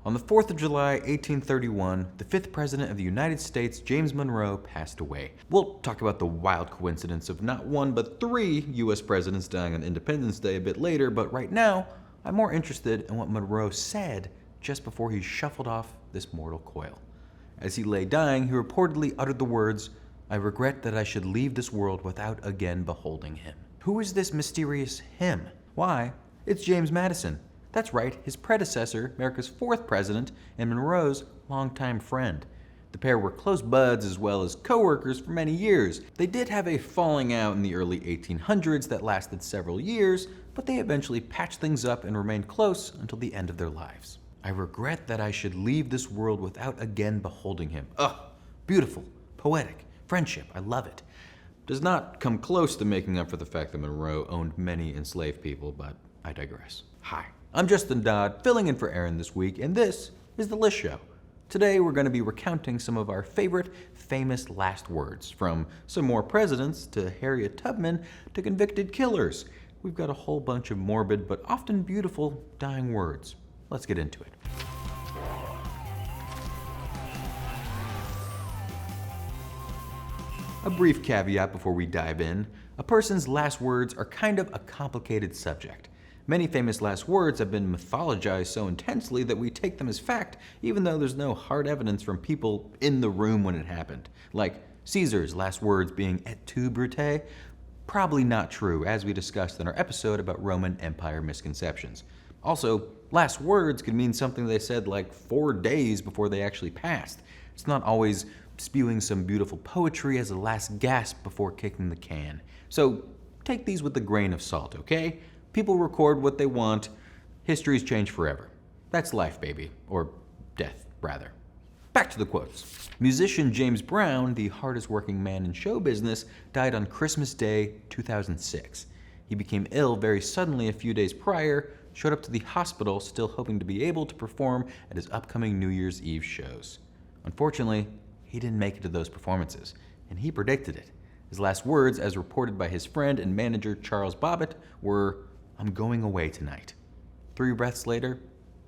On the 4th of July, 1831, the 5th President of the United States, James Monroe, passed away. We'll talk about the wild coincidence of not one but 3 US presidents dying on Independence Day a bit later, but right now, I'm more interested in what Monroe said just before he shuffled off this mortal coil. As he lay dying, he reportedly uttered the words, "I regret that I should leave this world without again beholding him." Who is this mysterious him? Why, it's James Madison. That's right, his predecessor, America's 4th president, and Monroe's longtime friend. The pair were close buds as well as co-workers for many years. They did have a falling out in the early 1800s that lasted several years, but they eventually patched things up and remained close until the end of their lives. I regret that I should leave this world without again beholding him. Ugh, beautiful, poetic, friendship, I love it. Does not come close to making up for the fact that Monroe owned many enslaved people, but I digress. Hi. I'm Justin Dodd, filling in for Aaron this week, and this is The List Show. Today we're going to be recounting some of our favorite famous last words, from some more presidents to Harriet Tubman to convicted killers. We've got a whole bunch of morbid but often beautiful dying words. Let's get into it. A brief caveat before we dive in. A person's last words are kind of a complicated subject. Many famous last words have been mythologized so intensely that we take them as fact, even though there's no hard evidence from people in the room when it happened. Like Caesar's last words being "et tu, Brute"? Probably not true, as we discussed in our episode about Roman Empire misconceptions. Also, last words could mean something they said like 4 days before they actually passed. It's not always spewing some beautiful poetry as a last gasp before kicking the can. So take these with a grain of salt, okay? People record what they want. Histories change forever. That's life, baby. Or death, rather. Back to the quotes. Musician James Brown, the hardest working man in show business, died on Christmas Day, 2006. He became ill very suddenly a few days prior, showed up to the hospital still hoping to be able to perform at his upcoming New Year's Eve shows. Unfortunately, he didn't make it to those performances, and he predicted it. His last words, as reported by his friend and manager Charles Bobbitt, were, "I'm going away tonight." 3 breaths later,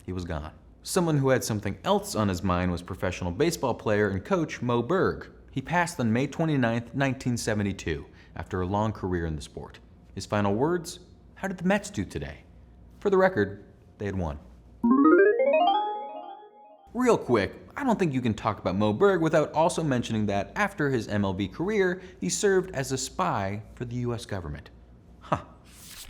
he was gone. Someone who had something else on his mind was professional baseball player and coach Moe Berg. He passed on May 29, 1972, after a long career in the sport. His final words, "How did the Mets do today?" For the record, they had won. Real quick, I don't think you can talk about Moe Berg without also mentioning that after his MLB career, he served as a spy for the US government.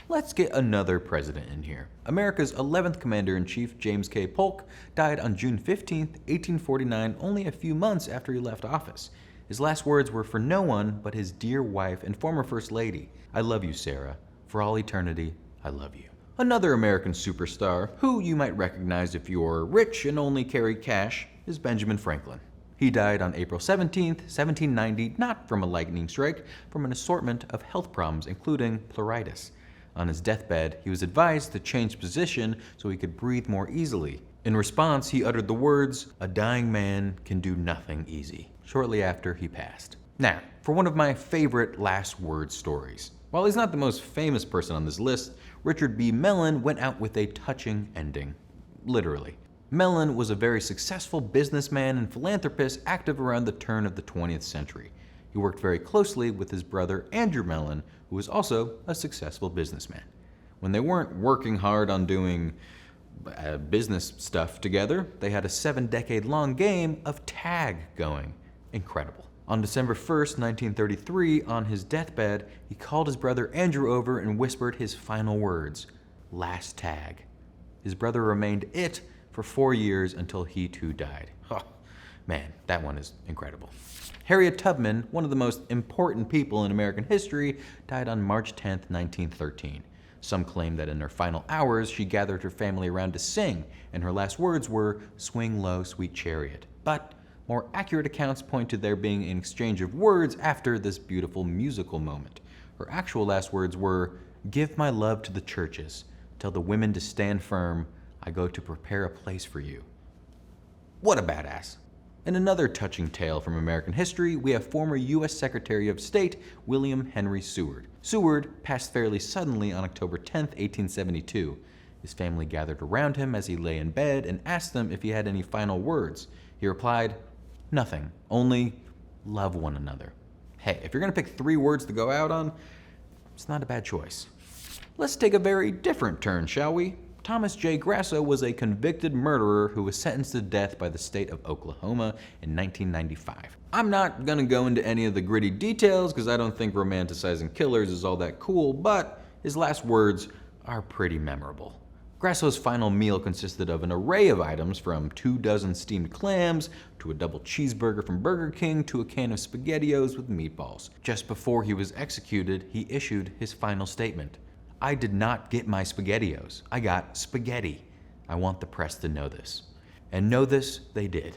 Let's get another president in here. America's 11th Commander-in-Chief, James K. Polk, died on June 15, 1849, only a few months after he left office. His last words were for no one but his dear wife and former First Lady. "I love you, Sarah. For all eternity, I love you." Another American superstar, who you might recognize if you're rich and only carry cash, is Benjamin Franklin. He died on April 17, 1790, not from a lightning strike, from an assortment of health problems, including pleuritis. On his deathbed, he was advised to change position so he could breathe more easily. In response, he uttered the words, "A dying man can do nothing easy," shortly after he passed. Now, for one of my favorite last word stories. While he's not the most famous person on this list, Richard B. Mellon went out with a touching ending. Literally. Mellon was a very successful businessman and philanthropist active around the turn of the 20th century. He worked very closely with his brother Andrew Mellon, who was also a successful businessman. When they weren't working hard on doing business stuff together, they had a 7-decade-long game of tag going. Incredible. On December 1st, 1933, on his deathbed, he called his brother Andrew over and whispered his final words, "Last tag." His brother remained it for 4 years until he too died. Oh, man, that one is incredible. Harriet Tubman, one of the most important people in American history, died on March 10, 1913. Some claim that in her final hours, she gathered her family around to sing, and her last words were, "Swing low, sweet chariot." But more accurate accounts point to there being an exchange of words after this beautiful musical moment. Her actual last words were, "Give my love to the churches. Tell the women to stand firm. I go to prepare a place for you." What a badass. In another touching tale from American history, we have former U.S. Secretary of State William Henry Seward. Seward passed fairly suddenly on October 10, 1872. His family gathered around him as he lay in bed and asked him if he had any final words. He replied, "Nothing, only love one another." Hey, if you're gonna pick 3 words to go out on, it's not a bad choice. Let's take a very different turn, shall we? Thomas J. Grasso was a convicted murderer who was sentenced to death by the state of Oklahoma in 1995. I'm not gonna go into any of the gritty details because I don't think romanticizing killers is all that cool, but his last words are pretty memorable. Grasso's final meal consisted of an array of items from 24 steamed clams to a double cheeseburger from Burger King to a can of SpaghettiOs with meatballs. Just before he was executed, he issued his final statement. "I did not get my SpaghettiOs. I got spaghetti. I want the press to know this." And know this they did.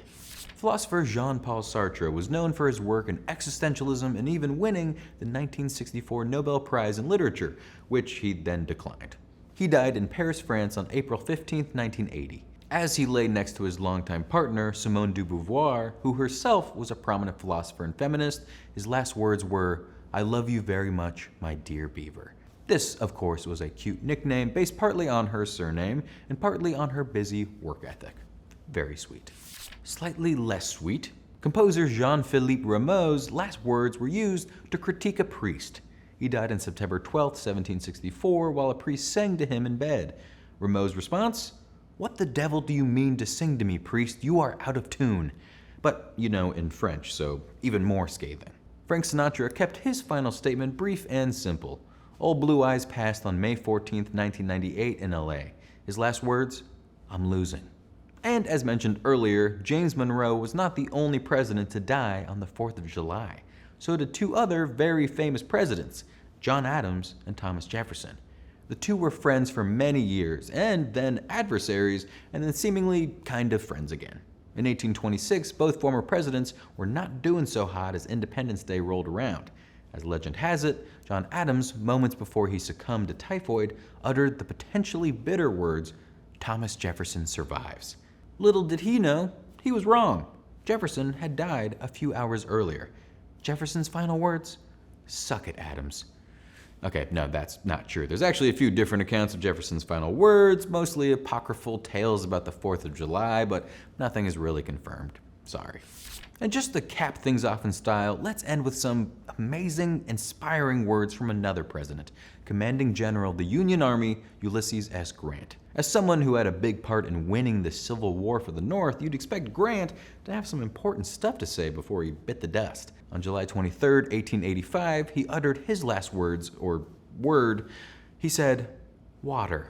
Philosopher JeanPaul Sartre was known for his work in existentialism and even winning the 1964 Nobel Prize in Literature, which he then declined. He died in Paris, France on April 15, 1980. As he lay next to his longtime partner, Simone de Beauvoir, who herself was a prominent philosopher and feminist, his last words were, "I love you very much, my dear Beaver." This, of course, was a cute nickname based partly on her surname and partly on her busy work ethic. Very sweet. Slightly less sweet, composer Jean-Philippe Rameau's last words were used to critique a priest. He died on September 12, 1764, while a priest sang to him in bed. Rameau's response? "What the devil do you mean to sing to me, priest? You are out of tune." But, in French, so even more scathing. Frank Sinatra kept his final statement brief and simple. Old Blue Eyes passed on May 14, 1998 in LA. His last words? "I'm losing." And as mentioned earlier, James Monroe was not the only president to die on the 4th of July. So did 2 other very famous presidents, John Adams and Thomas Jefferson. The 2 were friends for many years, and then adversaries, and then seemingly kind of friends again. In 1826, both former presidents were not doing so hot as Independence Day rolled around. As legend has it, John Adams, moments before he succumbed to typhoid, uttered the potentially bitter words, "Thomas Jefferson survives." Little did he know, he was wrong. Jefferson had died a few hours earlier. Jefferson's final words? "Suck it, Adams." Okay, no, that's not true. There's actually a few different accounts of Jefferson's final words, mostly apocryphal tales about the 4th of July, but nothing is really confirmed. Sorry. And just to cap things off in style, let's end with some amazing, inspiring words from another president, Commanding General of the Union Army, Ulysses S Grant. As someone who had a big part in winning the Civil War for the North, you'd expect Grant to have some important stuff to say before he bit the dust. On July 23, 1885, he uttered his last words, or word. He said, "Water."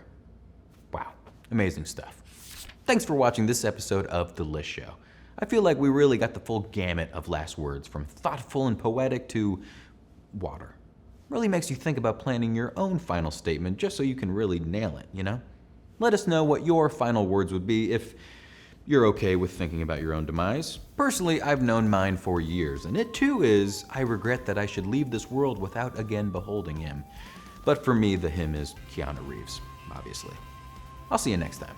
Wow, amazing stuff. Thanks for watching this episode of The List Show. I feel like we really got the full gamut of last words, from thoughtful and poetic to water. Really makes you think about planning your own final statement just so you can really nail it, Let us know what your final words would be if you're okay with thinking about your own demise. Personally, I've known mine for years, and it too is, "I regret that I should leave this world without again beholding him." But for me, the him is Keanu Reeves, obviously. I'll see you next time.